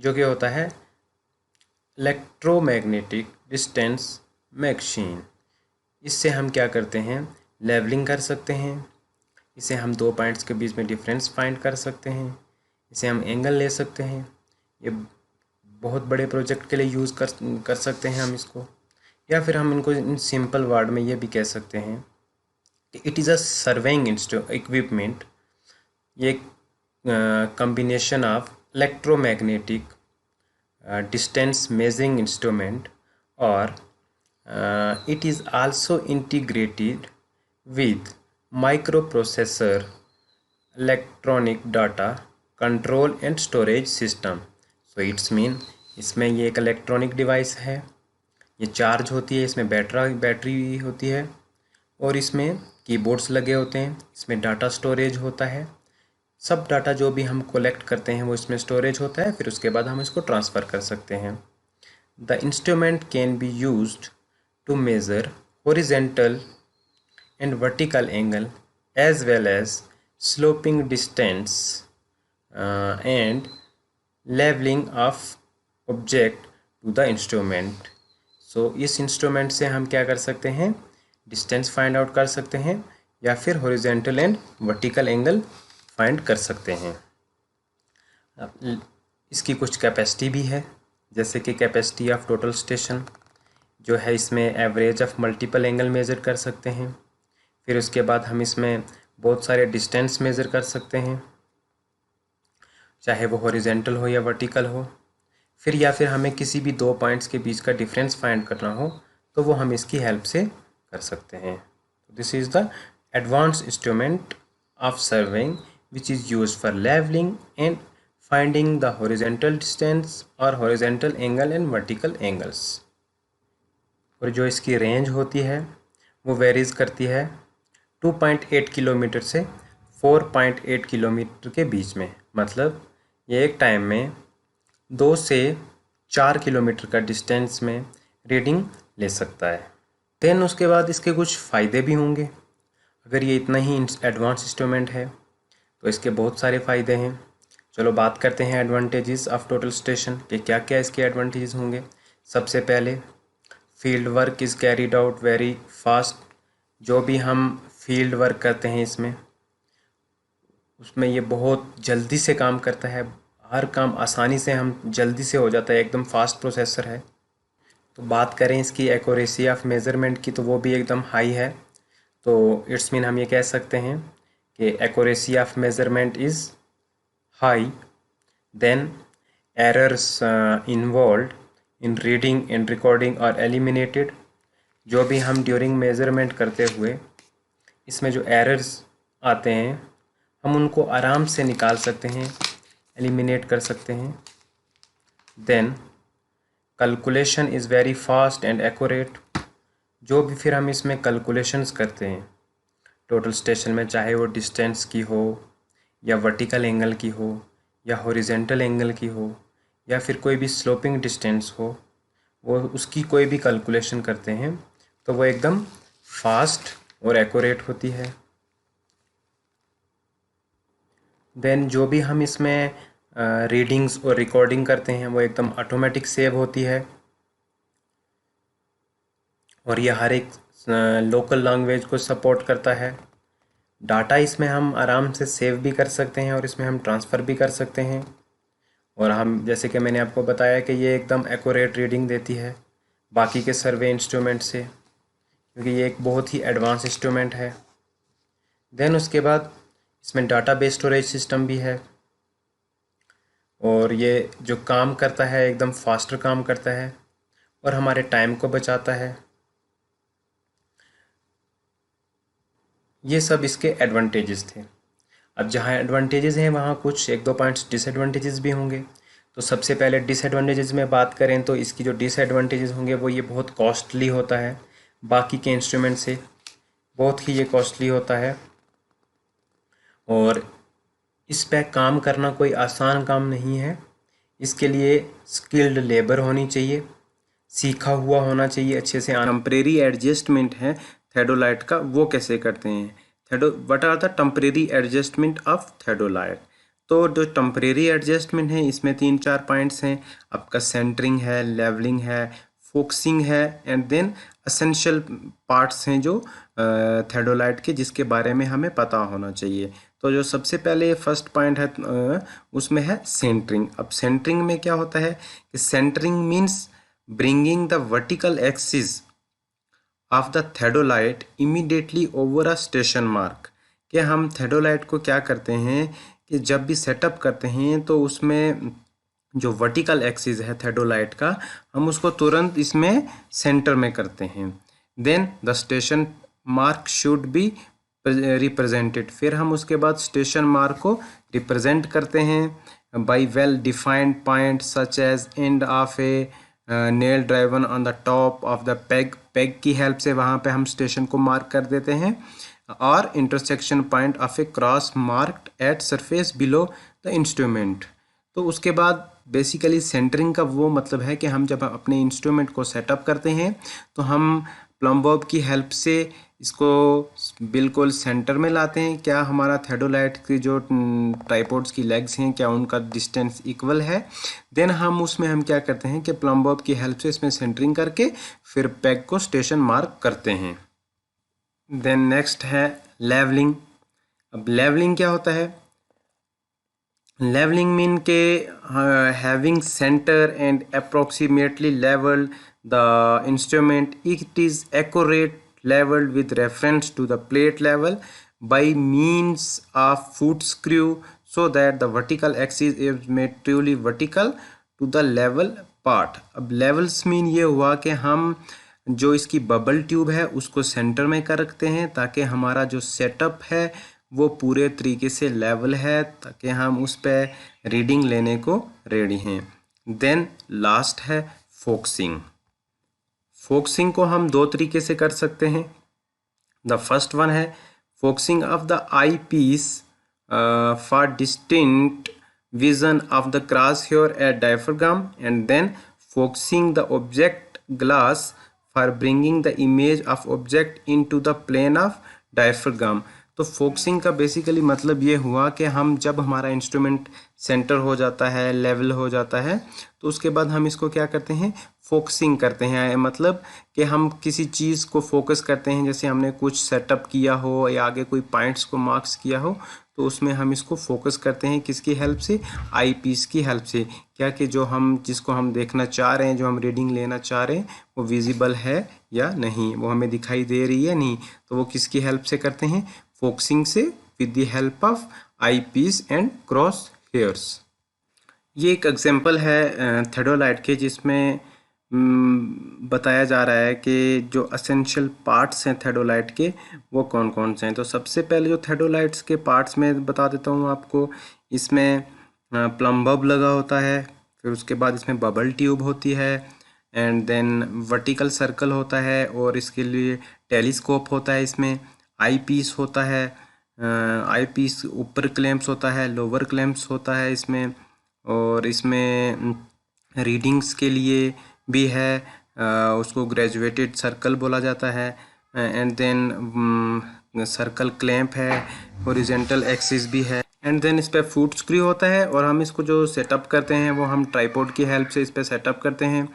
जो कि होता है इलेक्ट्रोमैग्नेटिक डिस्टेंस मशीन। इससे हम क्या करते हैं, लेवलिंग कर सकते हैं। इसे हम दो पॉइंट्स के बीच में डिफरेंस फाइंड कर सकते हैं। इसे हम एंगल ले सकते हैं। ये बहुत बड़े प्रोजेक्ट के लिए यूज़ कर सकते हैं हम इसको। या फिर हम इनको इन सिंपल वर्ड में ये भी कह सकते हैं कि it is a surveying equipment. ये combination of electromagnetic distance measuring instrument, or it is also integrated with microprocessor, electronic data control and storage system. So it's mean इसमें ये एक इलेक्ट्रॉनिक डिवाइस है, ये चार्ज होती है, इसमें बैटरी होती है और इसमें कीबोर्ड्स लगे होते हैं, इसमें डाटा स्टोरेज होता है। सब डाटा जो भी हम कलेक्ट करते हैं वो इसमें स्टोरेज होता है, फिर उसके बाद हम इसको ट्रांसफ़र कर सकते हैं। The instrument can be used to measure horizontal and vertical angle as well as sloping distance and levelling of object to the instrument. So इस इंस्ट्रूमेंट से हम क्या कर सकते हैं, डिस्टेंस फाइंड आउट कर सकते हैं या फिर horizontal and vertical angle find कर सकते हैं। इसकी कुछ कैपेसिटी भी है, जैसे कि कैपेसिटी ऑफ टोटल स्टेशन जो है, इसमें average of multiple angle measure कर सकते हैं। फिर उसके बाद हम इसमें बहुत सारे डिस्टेंस मेज़र कर सकते हैं, चाहे वो हॉरिजेंटल हो या वर्टिकल हो। फिर या फिर हमें किसी भी दो पॉइंट्स के बीच का डिफरेंस फाइंड करना हो तो वो हम इसकी हेल्प से कर सकते हैं। This is the advance instrument of surveying which is used for leveling and finding the horizontal distance or horizontal angle and vertical angles। और जो इसकी रेंज होती है वो वेरीज करती है 2.8 किलोमीटर से 4.8 किलोमीटर के बीच में। मतलब ये एक टाइम में 2 से 4 किलोमीटर का डिस्टेंस में रीडिंग ले सकता है। देन उसके बाद इसके कुछ फ़ायदे भी होंगे। अगर ये इतना ही एडवांस इंस्ट्रूमेंट है तो इसके बहुत सारे फ़ायदे हैं। चलो बात करते हैं एडवांटेजेस ऑफ टोटल स्टेशन के, क्या क्या इसके एडवांटेजेस होंगे। सबसे पहले field work is carried out very fast. जो भी हम फील्ड वर्क करते हैं उसमें ये बहुत जल्दी से काम करता है। हर काम आसानी से हम जल्दी से हो जाता है, एकदम फास्ट प्रोसेसर है। तो बात करें इसकी एक्यूरेसी ऑफ मेज़रमेंट की तो वो भी एकदम हाई है। तो इट्स मीन हम ये कह सकते हैं कि accuracy of measurement is high, then errors involved in reading and recording are eliminated। जो भी हम during measurement करते हुए इसमें जो errors आते हैं हम उनको आराम से निकाल सकते हैं, eliminate कर सकते हैं। then calculation is very fast and accurate। जो भी फिर हम इसमें calculations करते हैं टोटल स्टेशन में, चाहे वो डिस्टेंस की हो या वर्टिकल एंगल की हो या हॉरिजेंटल एंगल की हो या फिर कोई भी स्लोपिंग डिस्टेंस हो, वो उसकी कोई भी कैलकुलेशन करते हैं तो वो एकदम फास्ट और एक्यूरेट होती है। देन जो भी हम इसमें रीडिंग्स और रिकॉर्डिंग करते हैं वो एकदम ऑटोमेटिक सेव होती है और ये हर एक लोकल लैंग्वेज को सपोर्ट करता है। डाटा इसमें हम आराम से सेव भी कर सकते हैं और इसमें हम ट्रांसफ़र भी कर सकते हैं। और हम जैसे कि मैंने आपको बताया कि ये एकदम एक्यूरेट रीडिंग देती है बाकी के सर्वे इंस्ट्रूमेंट से, क्योंकि ये एक बहुत ही एडवांस इंस्ट्रूमेंट है। देन उसके बाद इसमें डाटाबेस स्टोरेज सिस्टम भी है और ये जो काम करता है एकदम फास्टर काम करता है और हमारे टाइम को बचाता है। ये सब इसके एडवांटेजेस थे। अब जहाँ एडवांटेजेस हैं वहाँ कुछ एक दो पॉइंट्स डिसएडवांटेजेस भी होंगे। तो सबसे पहले डिसएडवांटेजेस में बात करें तो इसकी जो डिसएडवांटेजेस होंगे वो ये बहुत कॉस्टली होता है, बाकी के इंस्ट्रूमेंट से बहुत ही ये कॉस्टली होता है और इस पे काम करना कोई आसान काम नहीं है। इसके लिए स्किल्ड लेबर होनी चाहिए, सीखा हुआ होना चाहिए अच्छे से। टेम्परेरी एडजस्टमेंट है थेडोलाइट का, वो कैसे करते हैं, what are the temporary adjustment of theodolite. तो जो टेम्परेरी एडजस्टमेंट है इसमें 3-4 पॉइंट्स हैं। आपका सेंटरिंग है, लेवलिंग है, फोकसिंग है एंड देन एसेंशियल पार्ट्स हैं जो थेडोलाइट के, जिसके बारे में हमें पता होना चाहिए। तो जो सबसे पहले फर्स्ट पॉइंट है उसमें है सेंटरिंग। अब सेंटरिंग में क्या होता है कि centering means bringing the vertical axis of the theodolite immediately over a station mark. कि हम थेडोलाइट को क्या करते हैं कि जब भी सेटअप करते हैं तो उसमें जो वर्टिकल एक्सिस है थेडोलाइट का, हम उसको तुरंत इसमें सेंटर में करते हैं। Then the station mark should be represented. फिर हम उसके बाद स्टेशन मार्क को रिप्रेजेंट करते हैं by well defined point such as end of a nail driven on the top of the peg. Peg की हेल्प से वहाँ पे हम स्टेशन को मार्क कर देते हैं। और intersection point of A cross marked at surface below the instrument. तो उसके बाद बेसिकली सेंटरिंग का वो मतलब है कि हम जब अपने इंस्ट्रूमेंट को सेटअप करते हैं तो हम प्लम बॉब की हेल्प से इसको बिल्कुल सेंटर में लाते हैं। क्या हमारा थेडोलाइट की जो ट्राइपॉड्स की लेग्स हैं क्या उनका डिस्टेंस इक्वल है। देन हम क्या करते हैं कि प्लम बॉब की हेल्प से इसमें सेंटरिंग करके फिर पेग को स्टेशन मार्क करते हैं। देन नेक्स्ट है लेवलिंग। अब लेवलिंग क्या होता है? लेवलिंग मीन के having centre and approximately levelled the instrument, it is accurate leveled with reference to the plate level by means of foot screw so that the vertical axis is made truly vertical to the level part। अब levels mean ये हुआ कि हम जो इसकी bubble tube है उसको centre में कर रखते हैं ताकि हमारा जो सेटअप है वो पूरे तरीके से लेवल है, ताकि हम उस पर रीडिंग लेने को रेडी हैं। देन लास्ट है फोकसिंग। फोकसिंग को हम दो तरीके से कर सकते हैं। द फर्स्ट वन है focusing of the eye piece for distinct vision of the cross hair at diaphragm and then focusing the object glass for bringing the image of object into the plane of diaphragm. तो focusing का basically मतलब ये हुआ कि हम जब हमारा instrument centre हो जाता है, लेवल हो जाता है, तो उसके बाद हम इसको क्या करते हैं, फोकसिंग करते हैं। मतलब कि हम किसी चीज़ को फोकस करते हैं, जैसे हमने कुछ सेटअप किया हो या आगे कोई पॉइंट्स को मार्क्स किया हो तो उसमें हम इसको फोकस करते हैं। किसकी हेल्प से? आई पीस की हेल्प से। क्या कि जो हम जिसको हम देखना चाह रहे हैं, जो हम रीडिंग लेना चाह रहे हैं वो विजिबल है या नहीं, वो हमें दिखाई दे रही है नहीं, तो वो किसकी हेल्प से करते हैं? फोकसिंग से with the help of eye piece and cross hairs. ये एक एग्जांपल है थेडोलाइट के, जिसमें बताया जा रहा है कि जो असेंशियल पार्ट्स हैं थेडोलाइट के वो कौन कौन से हैं। तो सबसे पहले जो थेडोलाइट्स के पार्ट्स में बता देता हूँ आपको। इसमें प्लम बब लगा होता है, फिर उसके बाद इसमें बबल ट्यूब होती है एंड देन वर्टिकल सर्कल होता है, और इसके लिए टेलीस्कोप होता है। इसमें आई पीस होता है, आई पीस ऊपर क्लैंप्स होता है, लोअर क्लैंप्स होता है इसमें, और इसमें रीडिंग्स के लिए भी है, उसको ग्रेजुएटेड सर्कल बोला जाता है। एंड देन सर्कल क्लैंप है, हॉरिजॉन्टल एक्सिस भी है, एंड देन इस पर फुट स्क्रू होता है। और हम इसको जो सेटअप करते हैं वो हम ट्राइपॉड की हेल्प से इस पर सेटअप करते हैं।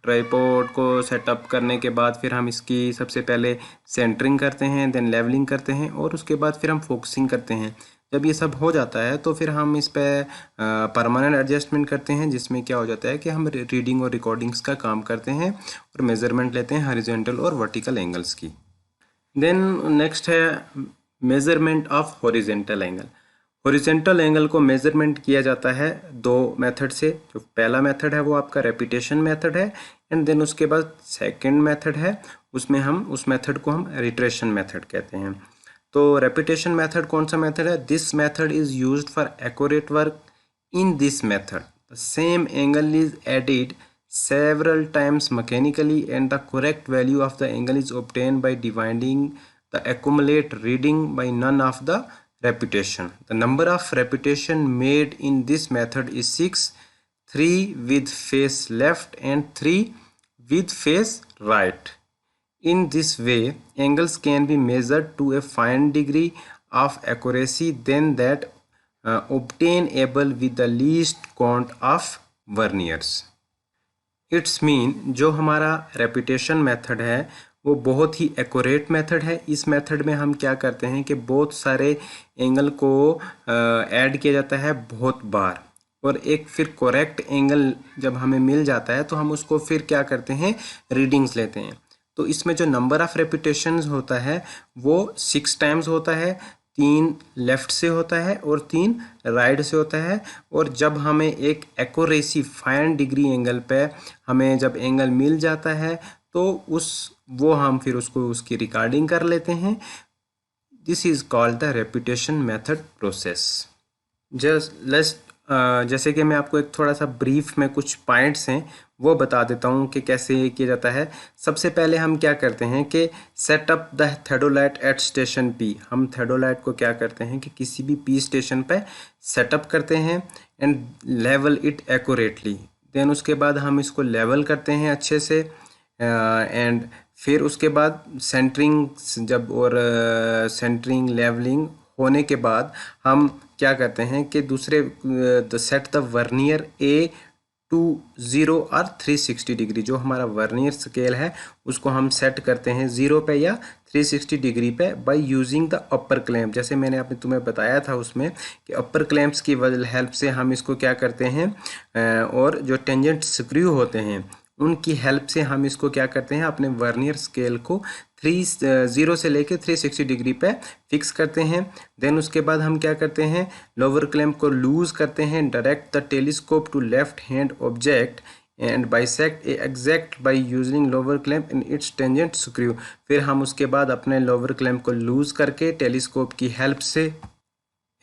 ट्राइपॉड को सेटअप करने के बाद फिर हम इसकी सबसे पहले सेंटरिंग करते हैं, देन लेवलिंग करते हैं, और उसके बाद फिर हम फोकसिंग करते हैं। जब ये सब हो जाता है तो फिर हम इस पर परमानेंट एडजस्टमेंट करते हैं, जिसमें क्या हो जाता है कि हम रीडिंग और रिकॉर्डिंग्स का काम करते हैं और मेज़रमेंट लेते हैं हॉरिजॉन्टल और वर्टिकल एंगल्स की। देन नेक्स्ट है measurement of horizontal angle. Horizontal angle को मेज़रमेंट किया जाता है दो मेथड से। जो पहला मेथड है वो आपका रेपिटेशन मेथड है, एंड देन उसके बाद सेकंड मेथड है, उसमें हम उस मेथड को हम रिट्रेशन मेथड कहते हैं। तो रेपिटेशन मेथड कौन सा मेथड है? This method is used for accurate work. In this method the same angle is added several times mechanically and the correct value of the angle is obtained by dividing the accumulate reading by none of the repetition. The number of repetition made in this method is 6, 3 with face left and 3 with face right. In this way angles can be measured to a fine degree of accuracy than that obtainable with the least count of verniers. It's mean जो हमारा repetition method है वो बहुत ही accurate method है। इस method में हम क्या करते हैं कि बहुत सारे एंगल को ऐड किया जाता है बहुत बार, और एक फिर करेक्ट एंगल जब हमें मिल जाता है तो हम उसको फिर क्या करते हैं, रीडिंग्स लेते हैं। तो इसमें जो नंबर ऑफ रेपिटेशंस होता है वो 6 टाइम्स होता है, 3 लेफ़्ट से होता है और 3 राइट से होता है। और जब हमें एक एक्यूरेसी फाइन डिग्री एंगल पे हमें जब एंगल मिल जाता है तो हम फिर उसको उसकी रिकॉर्डिंग कर लेते हैं। This is called the repetition method process. जैसे कि मैं आपको एक थोड़ा सा ब्रीफ में कुछ पॉइंट्स हैं वो बता देता हूँ कि कैसे ये किया जाता है। सबसे पहले हम क्या करते हैं कि set up the theodolite at station P. हम थेडोलाइट को क्या करते हैं कि किसी भी पी स्टेशन पे सेटअप करते हैं and level it accurately. Then उसके बाद हम इसको लेवल करते हैं अच्छे से एंड फिर उसके बाद सेंटरिंग जब और सेंटरिंग लेवलिंग होने के बाद हम क्या करते हैं कि दूसरे set the vernier A to 0 और 360 डिग्री। जो हमारा वर्नियर स्केल है उसको हम सेट करते हैं 0 पे या 360 डिग्री पे by using the upper clamp. जैसे मैंने आपने तुम्हें बताया था उसमें कि अपर क्लैंप्स की हेल्प से हम इसको क्या करते हैं और जो टेंजेंट स्क्रू होते हैं उनकी हेल्प से हम इसको क्या करते हैं, अपने वर्नियर स्केल को 0 से लेके 360 डिग्री पे फिक्स करते हैं। देन उसके बाद हम क्या करते हैं, लोअर क्लैंप को लूज करते हैं, direct the telescope to left hand object and bisect exact by using lower clamp in its tangent screw. फिर हम उसके बाद अपने लोअर क्लैंप को लूज करके टेलीस्कोप की हेल्प से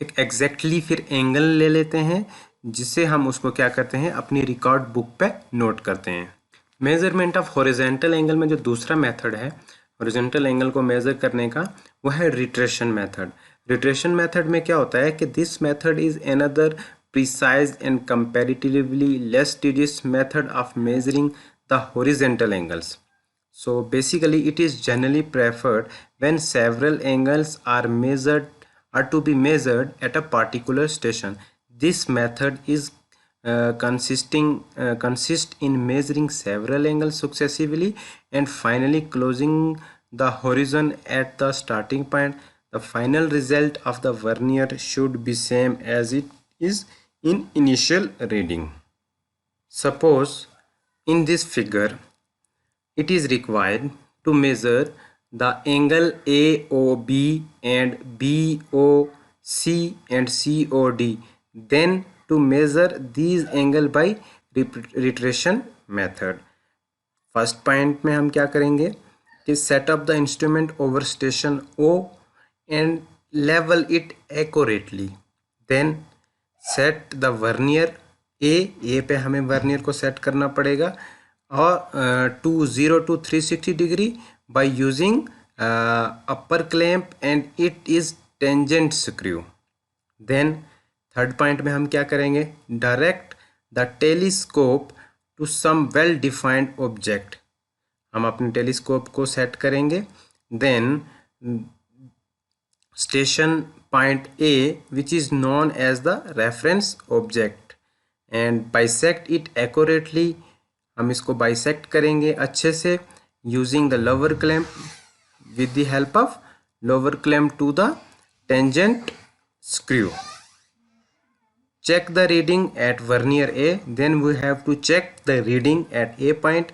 एक एग्जैक्टली फिर एंगल ले लेते हैं, जिससे हम उसको क्या करते हैं, अपनी रिकॉर्ड बुक पे नोट करते हैं। मेजरमेंट ऑफ हॉरिजॉन्टल एंगल में जो दूसरा मेथड है हॉरिजॉन्टल एंगल को मेजर करने का, वो है रिट्रेशन मेथड। रिट्रेशन मेथड में क्या होता है कि this method is another precise and comparatively less tedious method of measuring the horizontal angles. So basically it is generally preferred when several angles are to be measured at a particular station. This method is consist in measuring several angles successively and finally closing the horizon at the starting point. The final result of the vernier should be same as it is in initial reading. Suppose in this figure it is required to measure the angle AOB and BOC and COD. Then to measure these angle by retraction method. First point में हम क्या करेंगे कि set up the instrument over station O and level it accurately. Then set the vernier A पे हमें vernier को set करना पड़ेगा और 0 to 360 degree by using upper clamp and it is tangent screw. Then third point में हम क्या करेंगे, direct the telescope to some well defined object. हम अपने टेलीस्कोप को सेट करेंगे। Then station point A which is known as the reference object and bisect it accurately. हम इसको बाइसेक्ट करेंगे अच्छे से using the lower clamp with the help of lower clamp to the tangent screw. Check the reading at vernier A. Then we have to check the reading at A point,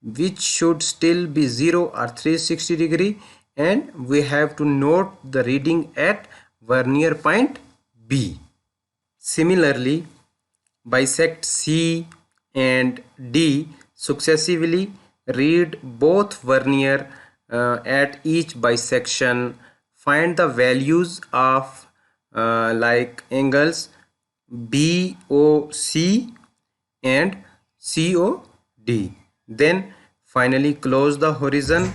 which should still be 0 or 360 degree, and we have to note the reading at vernier point B. Similarly, bisect C and D successively. Read both vernier at each bisection. Find the values of like angles BOC and COD. Then finally close the horizon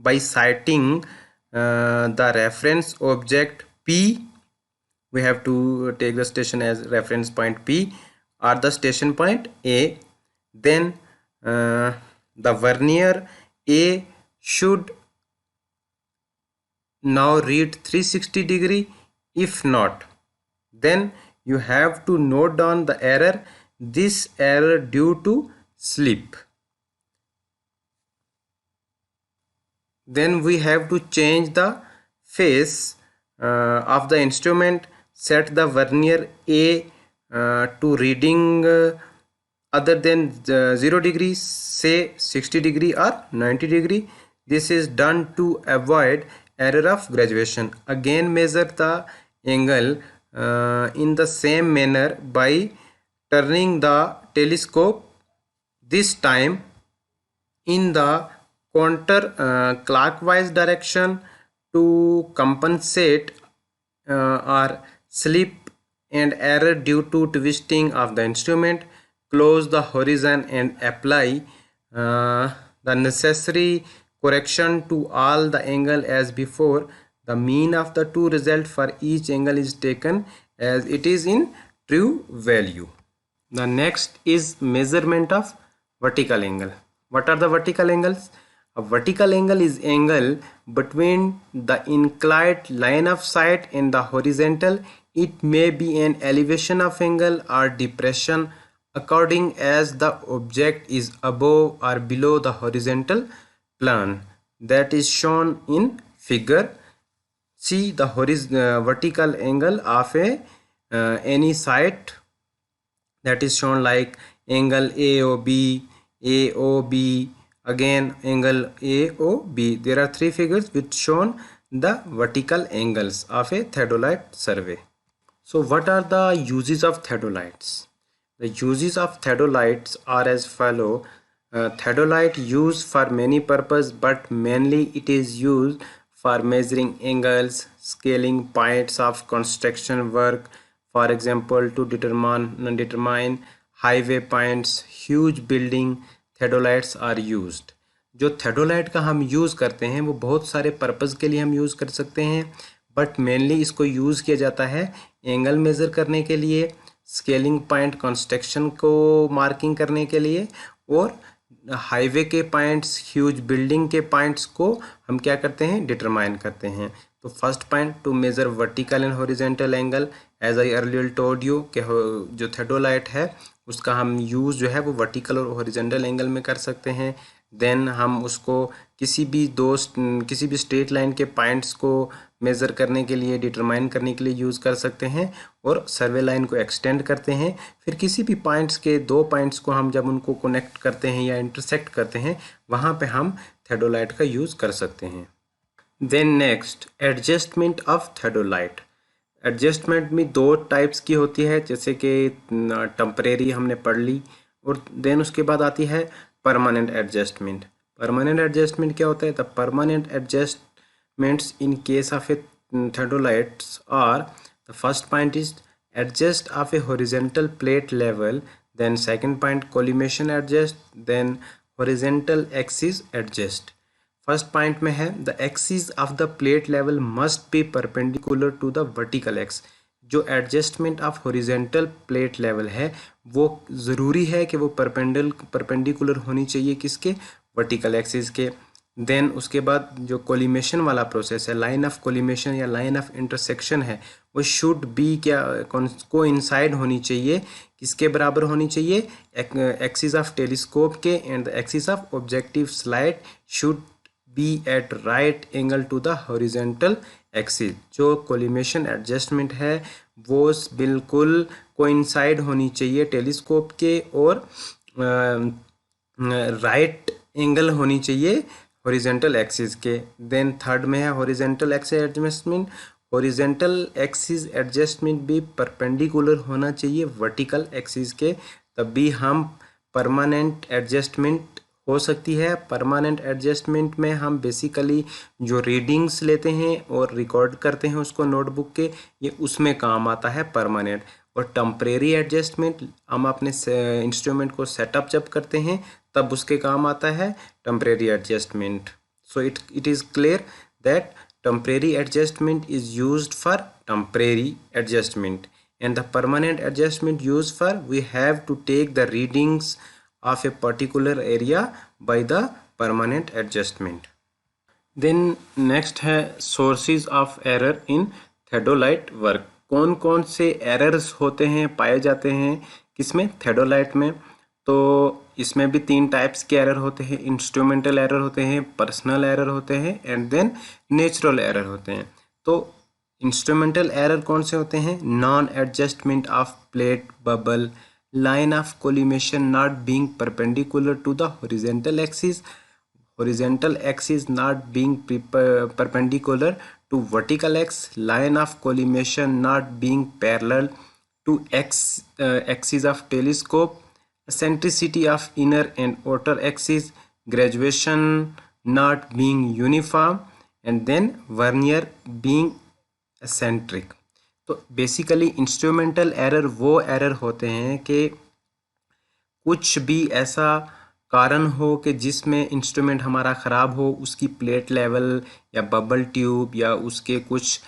by sighting the reference object P. We have to take the station as reference point P or the station point A. Then the vernier A should now read 360 degree If not, then you have to note down the error. This error due to slip. Then we have to change the face of the instrument, set the vernier A to reading other than 0 degrees, say 60 degree or 90 degree. This is done to avoid error of graduation. Again measure the angle in the same manner by turning the telescope, this time in the counter clockwise direction to compensate or slip and error due to twisting of the instrument. Close the horizon and apply the necessary correction to all the angle as before. The mean of the two result for each angle is taken as it is in true value. The next is measurement of vertical angle. What are the vertical angles? A vertical angle is angle between the inclined line of sight and the horizontal. It may be an elevation of angle or depression according as the object is above or below the horizontal plane. That is shown in figure. See the vertical angle of any sight, that is shown like angle AOB, again angle AOB. There are three figures which shown the vertical angles of a theodolite survey. So what are the uses of theodolites? The uses of theodolites are as follow. Theodolite used for many purposes, but mainly it is used for measuring angles, scaling points of construction work, for example to determine highway points, huge building. theodolites are used. जो theodolite का हम use करते हैं वो बहुत सारे purpose के लिए हम यूज़ कर सकते हैं, बट मेनली इसको यूज़ किया जाता है एंगल मेज़र करने के लिए, स्केलिंग पॉइंट कंस्ट्रक्शन को मार्किंग करने के लिए, और हाईवे के पॉइंट्स, ह्यूज बिल्डिंग के पॉइंट्स को हम क्या करते हैं, डिटरमाइन करते हैं. तो first point, to measure vertical and horizontal angle. As I earlier told you कि जो theodolite है उसका हम यूज़ जो है वो वर्टिकल और हॉरिजॉन्टल एंगल में कर सकते हैं. देन हम उसको किसी भी स्ट्रेट लाइन के पॉइंट्स को मेज़र करने के लिए, डिटरमाइन करने के लिए यूज़ कर सकते हैं, और सर्वे लाइन को एक्सटेंड करते हैं. फिर किसी भी पॉइंट्स के दो पॉइंट्स को हम जब उनको कनेक्ट करते हैं या इंटरसेक्ट करते हैं, वहाँ पे हम theodolite का यूज़ कर सकते हैं. Then next, adjustment of theodolite. Adjustment में दो टाइप्स की होती है, जैसे कि टेम्परेरी हमने पढ़ ली, और देन उसके बाद आती है परमानेंट एडजस्टमेंट. परमानेंट एडजस्टमेंट क्या होता है? The permanent adjustments in case of A theodolites are, the first point is adjust of a horizontal plate level, then second point collimation adjust, then horizontal axis adjust. First point में है the axis of the plate level must be perpendicular to the vertical axis. जो adjustment of horizontal plate level है वो ज़रूरी है कि वो perpendicular होनी चाहिए किसके, वर्टिकल एक्सिस के. देन उसके बाद जो कोलिमेशन वाला प्रोसेस है, लाइन ऑफ कोलिमेशन या लाइन ऑफ इंटरसेक्शन है, वो शुड बी क्या कोइंसाइड होनी चाहिए, किसके बराबर होनी चाहिए, एक्सिस ऑफ टेलीस्कोप के, and the axis of objective slide should be at right angle to the horizontal axis. जो कोलिमेशन एडजस्टमेंट है वो बिल्कुल कोइंसाइड होनी चाहिए टेलीस्कोप के, और राइट एंगल होनी चाहिए हॉरिजॉन्टल एक्सिस के. देन थर्ड में है horizontal axis adjustment. Horizontal axis adjustment भी परपेंडिकुलर होना चाहिए वर्टिकल एक्सिस के, तभी हम परमानेंट एडजस्टमेंट हो सकती है. परमानेंट एडजस्टमेंट में हम बेसिकली जो रीडिंग्स लेते हैं और रिकॉर्ड करते हैं उसको नोटबुक के, ये उसमें काम आता है परमानेंट. और टेम्परेरी एडजस्टमेंट हम अपने इंस्ट्रूमेंट को सेटअप जब करते हैं तब उसके काम आता है temporary adjustment. So it is clear that temporary adjustment is used for temporary adjustment, and the permanent adjustment used for we have to take the readings of a particular area by the permanent adjustment. Then next है sources of error in theodolite work. कौन कौन से errors होते हैं, पाए जाते हैं किसमें, थेडोलाइट में? तो इसमें भी 3 टाइप्स के एरर होते हैं, इंस्ट्रूमेंटल एरर होते हैं, पर्सनल एरर होते हैं एंड देन नेचुरल एरर होते हैं। तो इंस्ट्रूमेंटल एरर कौन से होते हैं? Non adjustment of plate bubble, line of collimation not being perpendicular to the horizontal axis not being perpendicular to vertical axis, line of collimation not being parallel to axis of telescope, eccentricity of inner and outer axis, graduation not being uniform and then vernier being eccentric। तो basically instrumental error वो error होते हैं कि कुछ भी ऐसा कारण हो कि जिसमें इंस्ट्रूमेंट हमारा ख़राब हो, उसकी प्लेट लेवल या बबल ट्यूब या उसके कुछ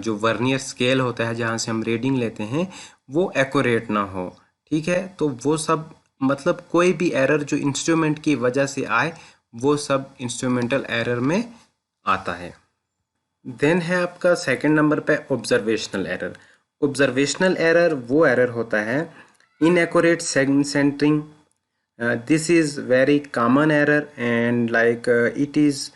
जो वर्नियर स्केल होता है जहाँ से हम रीडिंग लेते हैं वो एक्यूरेट ना हो। ठीक है, तो वो सब मतलब कोई भी एरर जो इंस्ट्रूमेंट की वजह से आए वो सब इंस्ट्रूमेंटल एरर में आता है। देन है आपका सेकंड नंबर पे ऑब्जर्वेशनल एरर। ऑब्जर्वेशनल एरर वो एरर होता है inaccurate centering. This is very common error and like it is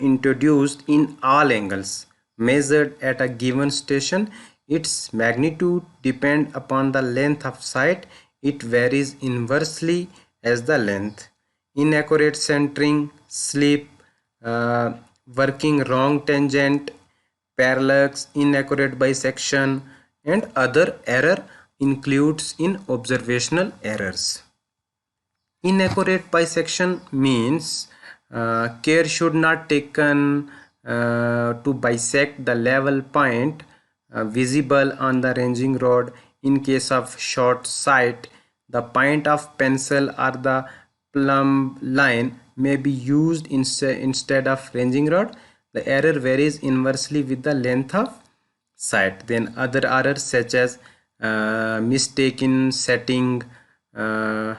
introduced in all angles measured at a given station. Its magnitude depend upon the length of sight. It varies inversely as the length. Inaccurate centering, slip, working wrong tangent, parallax, inaccurate bisection and other error includes in observational errors. Inaccurate bisection means care should not taken to bisect the level point visible on the ranging rod. In case of short sight, the point of pencil or the plumb line may be used instead of ranging rod. The error varies inversely with the length of sight. Then other errors such as mistake in setting the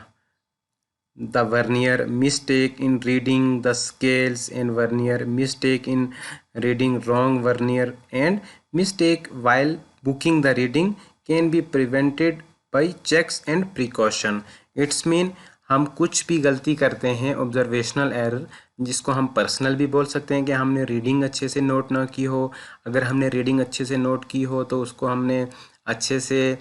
vernier, mistake in reading the scales and vernier, mistake in reading wrong vernier and mistake while booking the reading can be prevented by checks and precaution. It's mean हम कुछ भी गलती करते हैं observational error, जिसको हम personal भी बोल सकते हैं कि हमने रीडिंग अच्छे से नोट ना की हो। अगर हमने रीडिंग अच्छे से नोट की हो तो उसको हमने अच्छे से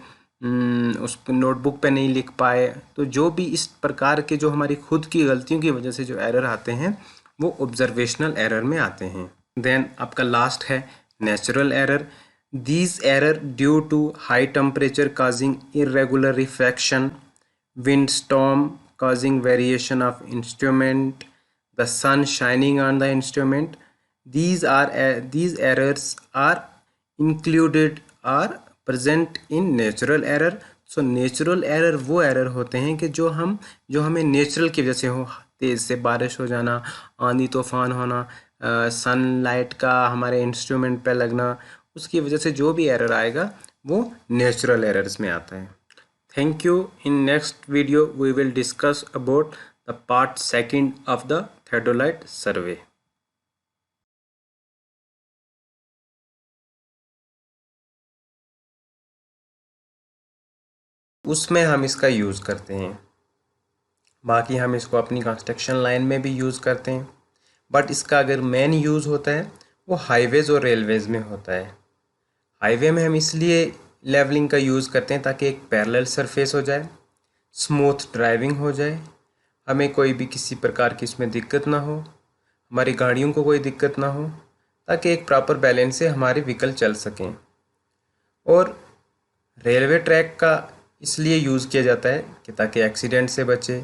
उस नोटबुक पे नहीं लिख पाए। तो जो भी इस प्रकार के जो हमारी खुद की गलतियों की वजह से जो एरर आते हैं वो ऑब्जर्वेशनल एरर में आते हैं। देन आपका लास्ट है natural error. These error due to high temperature causing irregular refraction, wind storm causing variation of instrument, the sun shining on the instrument. These errors are included or present in natural error. So natural error वो error होते हैं कि जो हमें natural की वजह से हो, तेज़ से बारिश हो जाना, आंधी तूफान होना, सनलाइट का हमारे इंस्ट्रूमेंट पे लगना, उसकी वजह से जो भी एरर आएगा वो नेचुरल एरर्स में आता है। Thank you. In next video we will discuss about the part 2 of the theodolite survey. उसमें हम इसका यूज़ करते हैं, बाकी हम इसको अपनी कंस्ट्रक्शन लाइन में भी यूज़ करते हैं, बट इसका अगर मेन यूज़ होता है वो हाईवेज़ और रेलवेज़ में होता है। हाईवे में हम इसलिए लेवलिंग का यूज़ करते हैं ताकि एक पैरेलल सरफेस हो जाए, स्मूथ ड्राइविंग हो जाए, हमें कोई भी किसी प्रकार की इसमें दिक्कत ना हो, हमारी गाड़ियों को कोई दिक्कत ना हो, ताकि एक प्रॉपर बैलेंस से हमारे व्हीकल चल सकें। और रेलवे ट्रैक का इसलिए यूज़ किया जाता है कि ताकि एक्सीडेंट से बचे,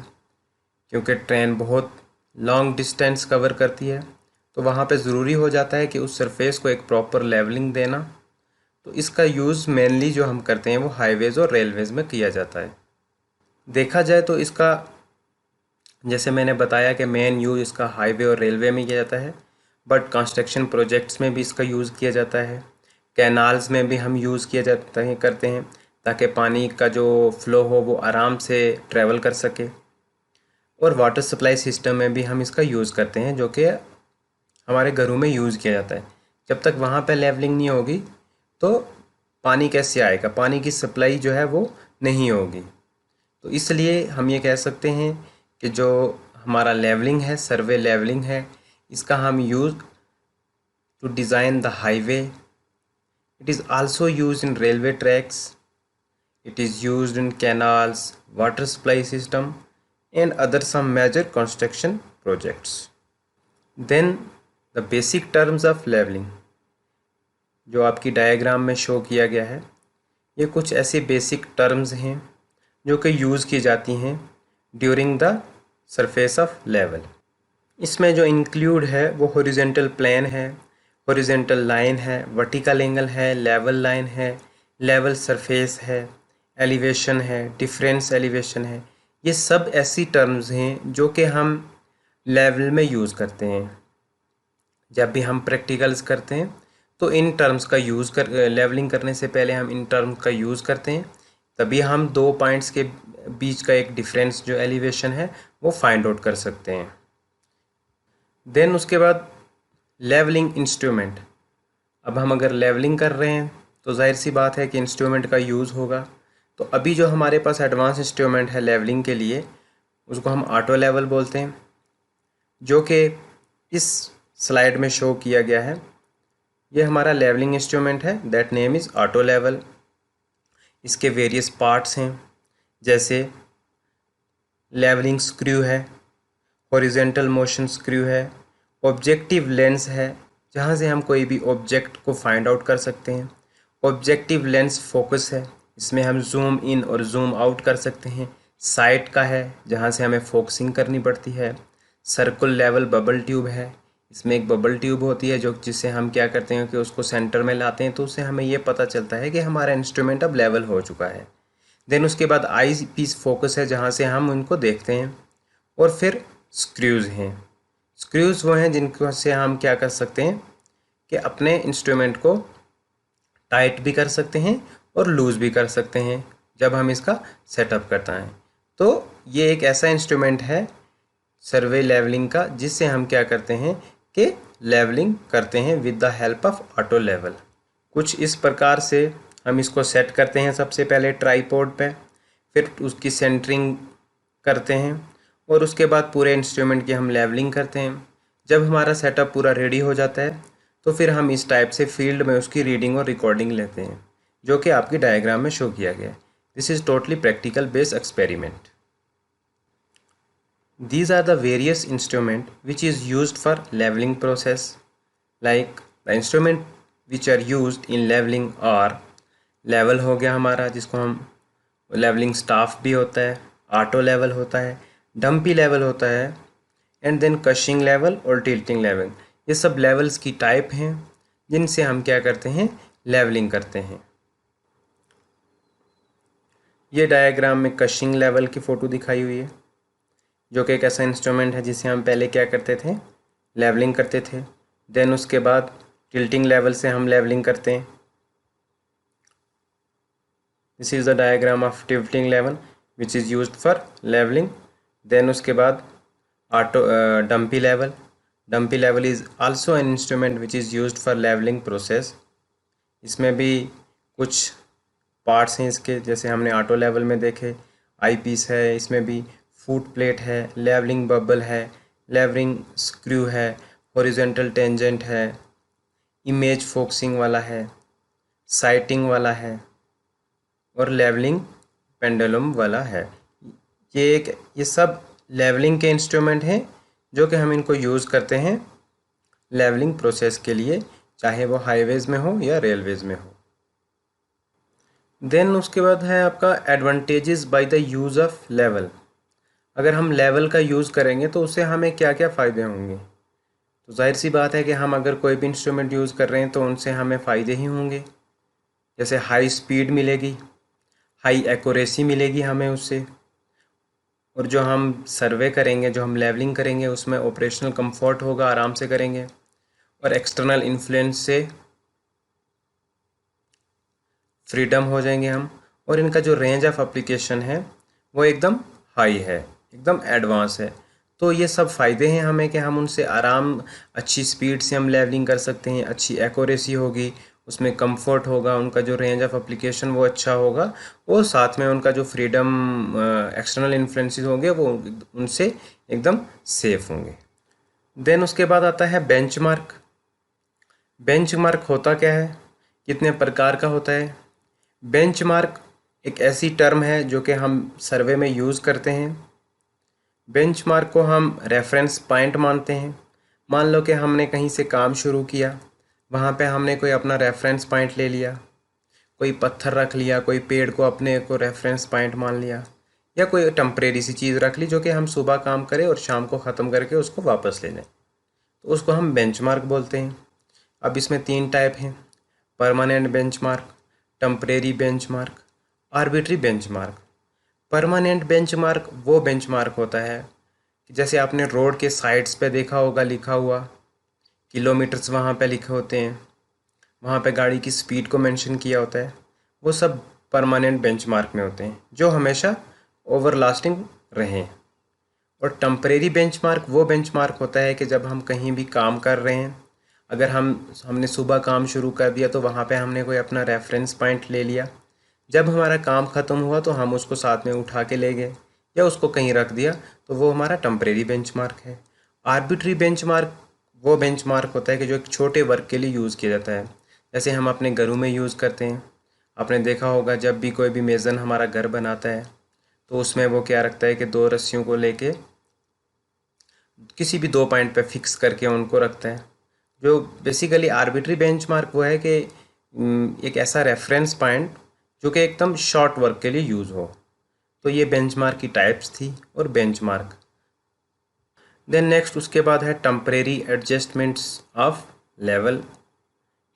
क्योंकि ट्रेन बहुत लॉन्ग डिस्टेंस कवर करती है, तो वहाँ पे ज़रूरी हो जाता है कि उस सरफेस को एक प्रॉपर लेवलिंग देना। तो इसका यूज़ मेनली जो हम करते हैं वो हाईवेज़ और रेलवेज़ में किया जाता है। देखा जाए तो इसका, जैसे मैंने बताया कि मेन यूज़ इसका हाईवे और रेलवे में किया जाता है, बट कंस्ट्रक्शन प्रोजेक्ट्स में भी इसका यूज़ किया जाता है, कैनाल्स में भी हम यूज़ किया जाता है करते हैं ताकि पानी का जो फ्लो हो वो आराम से ट्रैवल कर सके, और वाटर सप्लाई सिस्टम में भी हम इसका यूज़ करते हैं जो कि हमारे घरों में यूज़ किया जाता है। जब तक वहाँ पे लेवलिंग नहीं होगी तो पानी कैसे आएगा, पानी की सप्लाई जो है वो नहीं होगी। तो इसलिए हम ये कह सकते हैं कि जो हमारा लेवलिंग है, सर्वे लेवलिंग है, इसका हम use to design the highway. It is also used in railway tracks, it is used in canals, water supply system and other some major construction projects. Then the basic terms of leveling जो आपकी diagram में show किया गया है, ये कुछ ऐसे basic terms हैं जो कि यूज़ की जाती हैं during the surface of level. इसमें जो इंक्लूड है वो हॉरिजॉन्टल प्लेन है, हॉरिजॉन्टल लाइन है, वर्टिकल एंगल है, लेवल लाइन है, लेवल सरफेस है, एलिवेशन है, डिफरेंस एलिवेशन है। ये सब ऐसी टर्म्स हैं जो कि हम लेवल में यूज़ करते हैं। जब भी हम प्रैक्टिकल्स करते हैं तो इन टर्म्स का यूज़ कर लेवलिंग करने से पहले हम इन टर्म्स का यूज़ करते हैं, तभी हम दो पॉइंट्स के बीच का एक डिफरेंस जो एलिवेशन है वो फाइंड आउट कर सकते हैं। देन उसके बाद लेवलिंग इंस्ट्रूमेंट। अब हम अगर लेवलिंग कर रहे हैं तो जाहिर सी बात है कि इंस्ट्रूमेंट का यूज़ होगा। तो अभी जो हमारे पास एडवांस इंस्ट्रूमेंट है लेवलिंग के लिए, उसको हम ऑटो लेवल बोलते हैं, जो कि इस स्लाइड में शो किया गया है। ये हमारा लेवलिंग इंस्ट्रूमेंट है, that name is auto level. इसके वेरियस पार्ट्स हैं, जैसे लेवलिंग स्क्रू है, हॉरिजॉन्टल मोशन स्क्रू है, ऑब्जेक्टिव लेंस है जहाँ से हम कोई भी ऑब्जेक्ट को फाइंड आउट कर सकते हैं, ऑब्जेक्टिव लेंस फोकस है, इसमें हम जूम इन और जूम आउट कर सकते हैं, साइट का है जहाँ से हमें फोकसिंग करनी पड़ती है, सर्कुल लेवल बबल ट्यूब है, इसमें एक बबल ट्यूब होती है जो जिससे हम क्या करते हैं कि उसको सेंटर में लाते हैं, तो उससे हमें ये पता चलता है कि हमारा इंस्ट्रूमेंट अब लेवल हो चुका है। देन उसके बाद आई पीस फोकस है जहाँ से हम उनको देखते हैं, और फिर स्क्रूज़ हैं। स्क्रूज़ वो हैं जिनको से हम क्या कर सकते हैं कि अपने इंस्ट्रूमेंट को टाइट भी कर सकते हैं और लूज़ भी कर सकते हैं जब हम इसका सेटअप करता है। तो ये एक ऐसा इंस्ट्रूमेंट है सर्वे लेवलिंग का जिससे हम क्या करते हैं कि लेवलिंग करते हैं with the help of auto level. कुछ इस प्रकार से हम इसको सेट करते हैं, सबसे पहले ट्राईपोड पे, फिर उसकी सेंटरिंग करते हैं और उसके बाद पूरे इंस्ट्रूमेंट की हम लेवलिंग करते हैं। जब हमारा सेटअप पूरा रेडी हो जाता है तो फिर हम इस टाइप से फील्ड में उसकी रीडिंग और रिकॉर्डिंग लेते हैं, जो कि आपकी डायग्राम में शो किया गया है। This is totally practical based experiment. These are the various instrument which is used for leveling process. Like the instrument which are used in leveling are level हो गया हमारा, जिसको हम leveling staff भी होता है, auto level होता है, dumpy level होता है, and then cushing level और tilting level। ये सब levels की टाइप हैं जिनसे हम क्या करते हैं, leveling करते हैं। ये डायग्राम में कशिंग लेवल की फ़ोटो दिखाई हुई है, जो कि एक ऐसा इंस्ट्रूमेंट है जिसे हम पहले क्या करते थे, लेवलिंग करते थे। देन उसके बाद टिल्टिंग लेवल से हम लेवलिंग करते हैं। This is the diagram of tilting level which is used for levelling. Then उसके बाद auto dumpy level. Dumpy level is also an instrument which is used for levelling process. इसमें भी कुछ parts हैं इसके, जैसे हमने ऑटो लेवल में देखे, आई पीस है, इसमें भी फुट प्लेट है, लेवलिंग बबल है, लेवलिंग स्क्रू है, हॉरिजॉन्टल टेंजेंट है, इमेज फोकसिंग वाला है, साइटिंग वाला है और लेवलिंग पेंडुलम वाला है। ये सब लेवलिंग के इंस्ट्रूमेंट हैं जो कि हम इनको यूज़ करते हैं लेवलिंग प्रोसेस के लिए, चाहे वो हाईवेज़ में हो या रेलवेज़ में हो। देन उसके बाद है आपका advantages by the use of level. अगर हम लेवल का यूज़ करेंगे तो उससे हमें क्या क्या फ़ायदे होंगे। तो जाहिर सी बात है कि हम अगर कोई भी इंस्ट्रूमेंट यूज़ कर रहे हैं तो उनसे हमें फ़ायदे ही होंगे। जैसे हाई स्पीड मिलेगी, हाई एक्यूरेसी मिलेगी हमें उससे, और जो हम सर्वे करेंगे, जो हम लेवलिंग करेंगे, उसमें ऑपरेशनल कंफर्ट होगा, आराम से करेंगे, और एक्सटर्नल इन्फ्लुएंस से फ्रीडम हो जाएंगे हम। और इनका जो रेंज ऑफ एप्लीकेशन है वो एकदम हाई है, एकदम एडवांस है। तो ये सब फ़ायदे हैं हमें कि हम उनसे आराम, अच्छी स्पीड से हम लेवलिंग कर सकते हैं, अच्छी एक्यूरेसी होगी उसमें कंफर्ट होगा, उनका जो रेंज ऑफ एप्लीकेशन वो अच्छा होगा, और साथ में उनका जो फ्रीडम एक्सटर्नल इन्फ्लुएंसेस होंगे वो उनसे एकदम सेफ होंगे। देन उसके बाद आता है बेंचमार्क। बेंचमार्क होता क्या है, कितने प्रकार का होता है? बेंचमार्क एक ऐसी टर्म है जो कि हम सर्वे में यूज़ करते हैं। बेंचमार्क को हम रेफरेंस पॉइंट मानते हैं। मान लो कि हमने कहीं से काम शुरू किया, वहाँ पे हमने कोई अपना रेफरेंस पॉइंट ले लिया, कोई पत्थर रख लिया, कोई पेड़ को अपने को रेफरेंस पॉइंट मान लिया, या कोई टेम्परेरी सी चीज़ रख ली जो कि हम सुबह काम करें और शाम को ख़त्म करके उसको वापस ले लें, तो उसको हम बेंचमार्क बोलते हैं। अब इसमें 3 टाइप हैं, permanent benchmark, temporary benchmark, arbitrary benchmark. Permanent benchmark वो बेंचमार्क होता है कि जैसे आपने रोड के साइड्स पे देखा होगा लिखा हुआ, किलोमीटर्स वहाँ पे लिखे होते हैं, वहाँ पे गाड़ी की स्पीड को मेंशन किया होता है, वो सब परमानेंट बेंचमार्क में होते हैं जो हमेशा ओवरलास्टिंग रहें। और टेम्परेरी बेंचमार्क वो बेंचमार्क होता है कि जब हम कहीं भी काम कर रहे हैं, अगर हमने सुबह काम शुरू कर दिया तो वहाँ पे हमने कोई अपना रेफरेंस पॉइंट ले लिया, जब हमारा काम ख़त्म हुआ तो हम उसको साथ में उठा के ले गए या उसको कहीं रख दिया, तो वो हमारा टेम्परेरी बेंचमार्क है। आर्बिट्री बेंचमार्क वो बेंचमार्क होता है कि जो एक छोटे वर्क के लिए यूज़ किया जाता है, जैसे हम अपने घरों में यूज़ करते हैं। आपने देखा होगा जब भी कोई भी मेज़न हमारा घर बनाता है तो उसमें वो क्या रखता है कि 2 रस्सियों को लेके किसी भी 2 पॉइंट पे फिक्स करके उनको रखता है। जो बेसिकली आर्बिट्री बेंचमार्क वो है कि एक ऐसा रेफरेंस पॉइंट जो कि एकदम शॉर्ट वर्क के लिए यूज़ हो। तो ये बेंचमार्क की टाइप्स थी और बेंचमार्क। देन नेक्स्ट उसके बाद है temporary adjustments of level,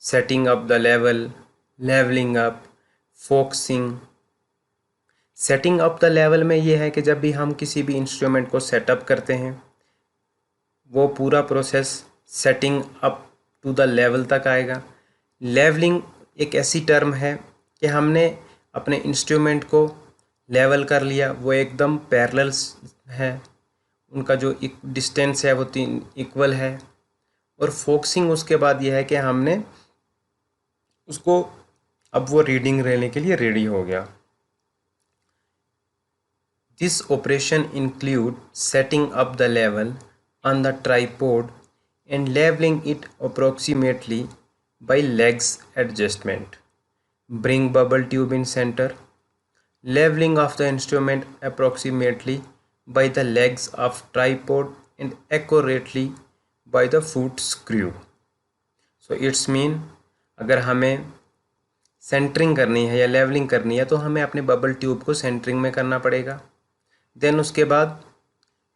setting up the level, levelling up, focusing. Setting up the level में ये है कि जब भी हम किसी भी इंस्ट्रूमेंट को सेटअप करते हैं, वो पूरा process setting up to the level तक आएगा। लेवलिंग एक ऐसी टर्म है कि हमने अपने इंस्ट्रूमेंट को लेवल कर लिया, वो एकदम पैरेलल है, उनका जो डिस्टेंस है वो 3 इक्वल है। और फोकसिंग उसके बाद ये है कि हमने उसको, अब वो रीडिंग लेने के लिए रेडी हो गया। This operation include setting up the level on the tripod and leveling it approximately by legs adjustment. Bring bubble tube in center. Leveling of the instrument approximately by the legs of tripod and accurately by the foot screw. So it's mean अगर हमें centering करनी है या levelling करनी है तो हमें अपने बबल ट्यूब को सेंटरिंग में करना पड़ेगा। देन उसके बाद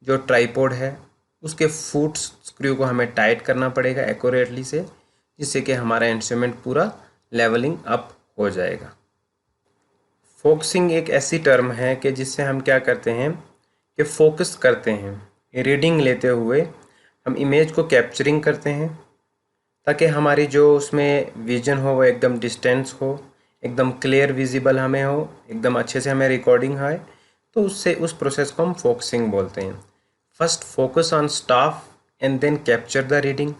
जो ट्राइपॉड है उसके फुट स्क्रू को हमें टाइट करना पड़ेगा एक्यूरेटली से, जिससे कि हमारा इंस्ट्रूमेंट पूरा लेवलिंग अप हो जाएगा। फोकसिंग एक ऐसी टर्म है कि जिससे हम क्या करते हैं कि फोकस करते हैं, रीडिंग लेते हुए हम इमेज को कैप्चरिंग करते हैं ताकि हमारी जो उसमें विजन हो वो एकदम डिस्टेंस हो, एकदम क्लियर विजिबल हमें हो, एकदम अच्छे से हमें रिकॉर्डिंग आए। तो उससे उस प्रोसेस को हम फोकसिंग बोलते हैं। First focus on staff and then capture the reading,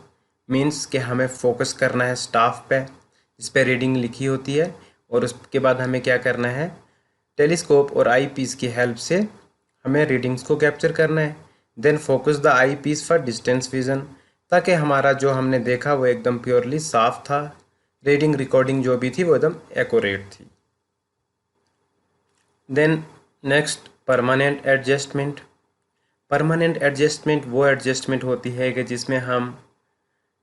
means कि हमें फोकस करना है स्टाफ पे जिस पे रीडिंग लिखी होती है, और उसके बाद हमें क्या करना है, टेलीस्कोप और आई पीस की हेल्प से हमें रीडिंग्स को कैप्चर करना है। Then focus the eye piece for distance vision, ताकि हमारा जो हमने देखा वो एकदम प्योरली साफ था, रीडिंग रिकॉर्डिंग जो भी थी वो एकदम एक्यूरेट थी। Then next permanent adjustment. Permanent adjustment वो एडजस्टमेंट होती है कि जिसमें हम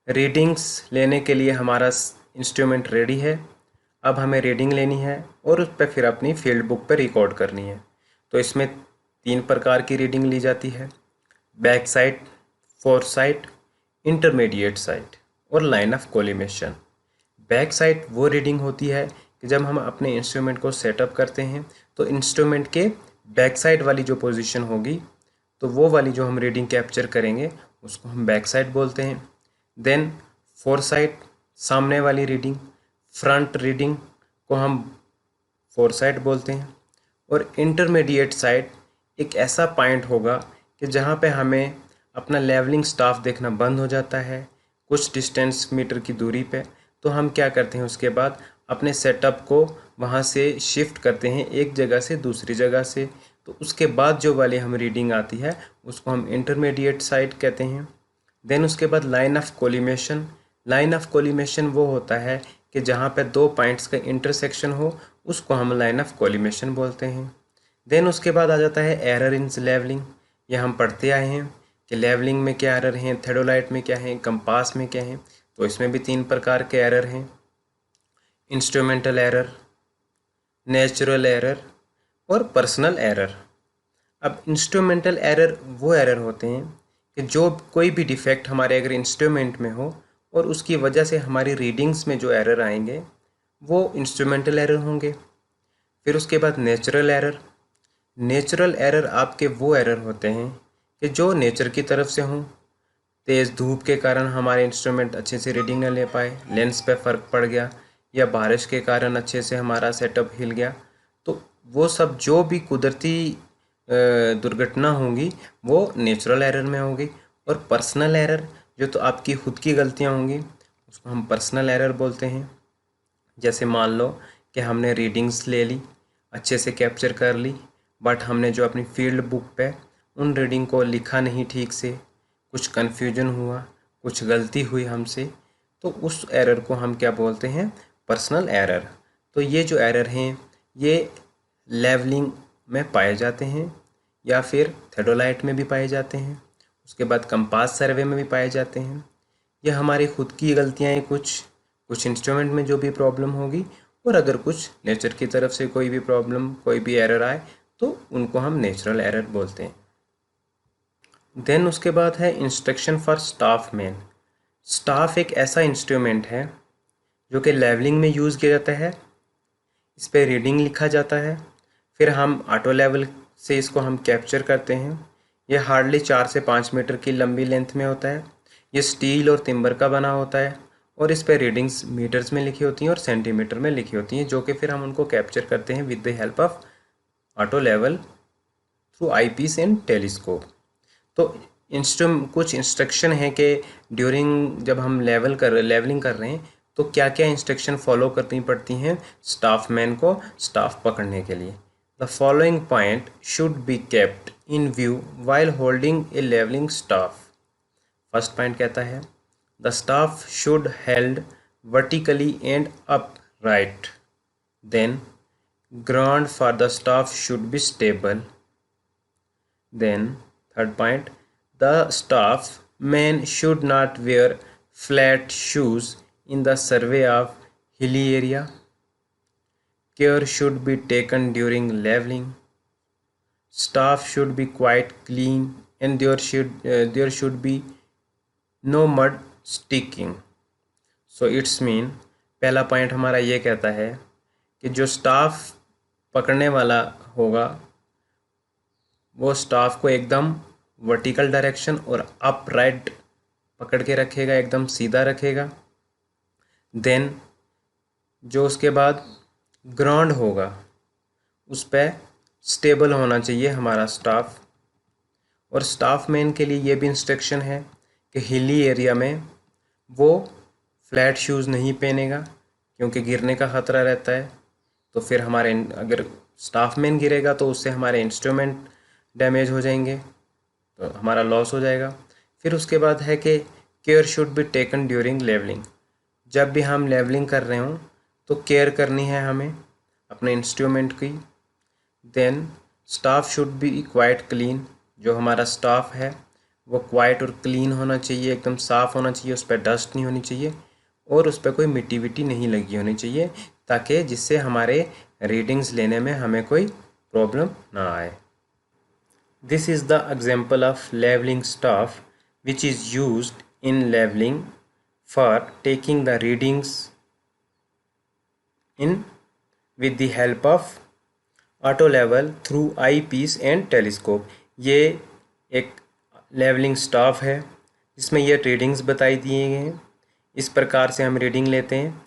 रीडिंग्स लेने के लिए हमारा इंस्ट्रूमेंट रेडी है, अब हमें रीडिंग लेनी है और उस पर फिर अपनी फील्ड बुक पर रिकॉर्ड करनी है। तो इसमें 3 प्रकार की रीडिंग ली जाती है, back sight, fore sight, intermediate sight और line of collimation. Back sight वो रीडिंग होती है कि जब हम अपने इंस्ट्रूमेंट को सेटअप करते हैं तो इंस्ट्रूमेंट के बैक साइड वाली जो पोजीशन होगी तो वो वाली जो हम रीडिंग कैप्चर करेंगे उसको हम बैक साइड बोलते हैं। देन फोर साइड सामने वाली रीडिंग, फ्रंट रीडिंग को हम फोर साइड बोलते हैं। और इंटरमीडिएट साइड एक ऐसा पॉइंट होगा कि जहाँ पे हमें अपना लेवलिंग स्टाफ देखना बंद हो जाता है कुछ डिस्टेंस मीटर की दूरी पे, तो हम क्या करते हैं, उसके बाद अपने सेटअप को वहाँ से शिफ्ट करते हैं एक जगह से दूसरी जगह से। तो उसके बाद जो वाली हम रीडिंग आती है उसको हम इंटरमीडिएट साइड कहते हैं। देन उसके बाद line of collimation. Line of collimation वो होता है कि जहाँ पे दो पॉइंट्स का इंटरसेक्शन हो, उसको हम लाइन ऑफ कोलिमेशन बोलते हैं। देन उसके बाद आ जाता है एरर इन लेवलिंग। ये हम पढ़ते आए हैं कि लेवलिंग में क्या एरर हैं, थेडोलाइट में क्या है, कंपास में क्या है। तो इसमें भी 3 प्रकार के एरर हैं, इंस्ट्रूमेंटल एरर, नेचुरल एरर और पर्सनल एरर। अब इंस्ट्रूमेंटल एरर वो एरर होते हैं कि जो कोई भी डिफेक्ट हमारे अगर इंस्ट्रूमेंट में हो और उसकी वजह से हमारी रीडिंग्स में जो एरर आएंगे वो इंस्ट्रूमेंटल एरर होंगे। फिर उसके बाद नेचुरल एरर। नेचुरल एरर आपके वो एरर होते हैं कि जो नेचर की तरफ से हों। तेज़ धूप के कारण हमारे इंस्ट्रूमेंट अच्छे से रीडिंग न ले पाए, लेंस पे फ़र्क पड़ गया, या बारिश के कारण अच्छे से हमारा सेटअप हिल गया। तो वो सब जो भी कुदरती दुर्घटना होंगी वो नेचुरल एरर में होगी। और पर्सनल एरर जो तो आपकी खुद की गलतियाँ होंगी उसको हम पर्सनल एरर बोलते हैं। जैसे मान लो कि हमने रीडिंग्स ले ली, अच्छे से कैप्चर कर ली, बट हमने जो अपनी फील्ड बुक पे उन रीडिंग को लिखा नहीं ठीक से, कुछ कन्फ्यूजन हुआ, कुछ गलती हुई हमसे, तो उस एरर को हम क्या बोलते हैं, पर्सनल एरर। तो ये जो एरर हैं ये लेवलिंग में पाए जाते हैं या फिर थेडोलाइट में भी पाए जाते हैं, उसके बाद कंपास सर्वे में भी पाए जाते हैं। ये हमारी खुद की गलतियाँ हैं, कुछ इंस्ट्रूमेंट में जो भी प्रॉब्लम होगी, और अगर कुछ नेचर की तरफ से कोई भी प्रॉब्लम, कोई भी एरर आए तो उनको हम नेचुरल एरर बोलते हैं। देन उसके बाद है instruction for staff man. Staff एक ऐसा इंस्ट्रूमेंट है जो कि लेवलिंग में यूज़ किया जाता है। इस पर रीडिंग लिखा जाता है, फिर हम ऑटो लेवल से इसको हम कैप्चर करते हैं। यह हार्डली 4 से 5 मीटर की लंबी लेंथ में होता है। ये स्टील और तिम्बर का बना होता है और इस पर रीडिंग्स मीटर्स में लिखी होती हैं और सेंटीमीटर में लिखी होती हैं, जो कि फिर हम उनको कैप्चर करते हैं with the help of auto level through eyepiece and telescope. तो कुछ इंस्ट्रक्शन है कि ड्यूरिंग जब हम लेवलिंग कर रहे हैं तो क्या क्या इंस्ट्रक्शन फॉलो करनी पड़ती हैं स्टाफ मैन को स्टाफ पकड़ने के लिए। The following point should be kept in view while holding a levelling staff. First point कहता है the staff should held vertically and upright. Then ground for the staff should be stable. Then third point, the staff man should not wear flat shoes in the survey of hilly area. Care should be taken during leveling. Staff should be quite clean and there should be no mud sticking. So it's mean पहला point हमारा ये कहता है कि जो staff पकड़ने वाला होगा वो स्टाफ को एकदम वर्टिकल डायरेक्शन और अपराइट पकड़ के रखेगा, एकदम सीधा रखेगा। देन जो उसके बाद ग्राउंड होगा उस पर स्टेबल होना चाहिए हमारा स्टाफ। और स्टाफ मैन के लिए ये भी इंस्ट्रक्शन है कि हिली एरिया में वो फ्लैट शूज़ नहीं पहनेगा क्योंकि गिरने का ख़तरा रहता है। तो फिर हमारे अगर स्टाफ मैन गिरेगा तो उससे हमारे इंस्ट्रूमेंट डैमेज हो जाएंगे, तो हमारा लॉस हो जाएगा। फिर उसके बाद है कि care should be taken during levelling. जब भी हम लेवलिंग कर रहे हों तो केयर करनी है हमें अपने इंस्ट्रूमेंट की। Then staff should be quite clean. जो हमारा स्टाफ है वो क्वाइट और क्लीन होना चाहिए, एकदम साफ़ होना चाहिए, उस पर डस्ट नहीं होनी चाहिए और उस पर कोई मिट्टी विट्टी नहीं लगी होनी चाहिए, ताकि जिससे हमारे रीडिंग्स लेने में हमें कोई प्रॉब्लम ना आए। This is the example of levelling staff which is used in levelling for taking the readings in with the help of auto level through eye piece and telescope. ये एक लेवलिंग स्टाफ है जिसमें ये readings बताई दिए गए हैं। इस प्रकार से हम रीडिंग लेते हैं,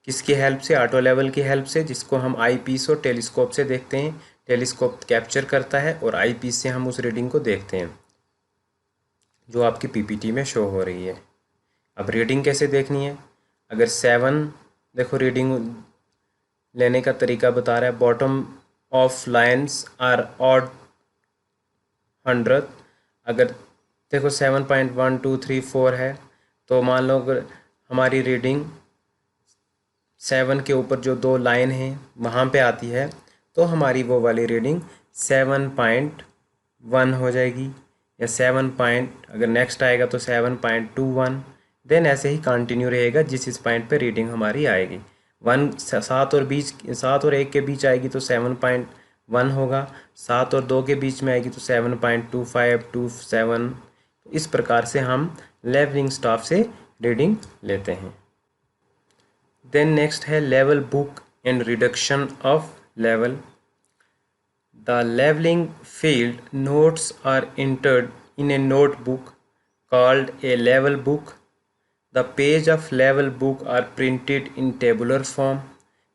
किसकी हेल्प से, ऑटो लेवल की हेल्प से, जिसको हम आई पीस और टेलीस्कोप से देखते हैं। टेलीस्कोप कैप्चर करता है और आई पीस से हम उस रीडिंग को देखते हैं जो आपकी पीपीटी में शो हो रही है। अब रीडिंग कैसे देखनी है, अगर 7, देखो रीडिंग लेने का तरीका बता रहा है, bottom of lines are odd 100। अगर देखो 7.1234 है, तो मान लो अगर हमारी रीडिंग 7 के ऊपर जो 2 लाइन हैं वहाँ पे आती है, तो हमारी वो वाली रीडिंग 7.1 हो जाएगी, या 7 पॉइंट अगर नेक्स्ट आएगा तो 7.21। देन ऐसे ही कंटिन्यू रहेगा जिस इस पॉइंट पे रीडिंग हमारी आएगी। 7 और 1 के बीच आएगी तो 7.1 होगा, 7 और 2 के बीच में आएगी तो 7.2527। इस प्रकार से हम लेवलिंग स्टाफ से रीडिंग लेते हैं। देन नेक्स्ट है level book and reduction of level. The leveling field notes are entered in a notebook called a level book. The pages of level book are printed in tabular form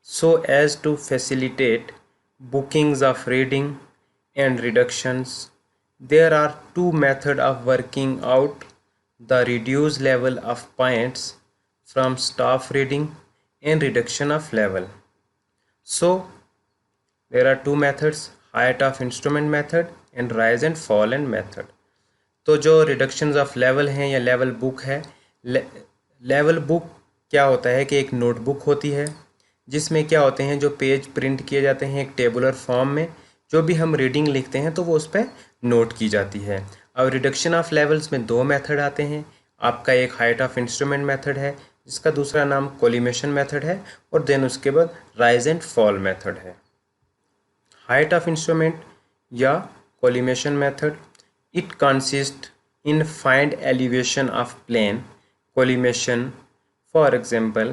so as to facilitate bookings of reading and reductions. There are two methods of working out the reduced level of points from staff reading and reduction of level. So there are two methods, height of instrument method and rise and fall and method. तो जो reductions of level हैं या level book है, level book क्या होता है कि एक नोटबुक होती है जिसमें क्या होते हैं, जो पेज प्रिंट किए जाते हैं एक टेबुलर फॉर्म में, जो भी हम रीडिंग लिखते हैं तो वो उस पर नोट की जाती है। अब रिडक्शन ऑफ लेवल्स में 2 मेथड आते हैं। आपका एक हाइट ऑफ इंस्ट्रूमेंट मेथड है जिसका दूसरा नाम कोलिमेशन मेथड है, और देन उसके बाद राइज एंड फॉल मेथड है। Height of instrument या collimation method, it consists in find elevation of plane collimation. For example,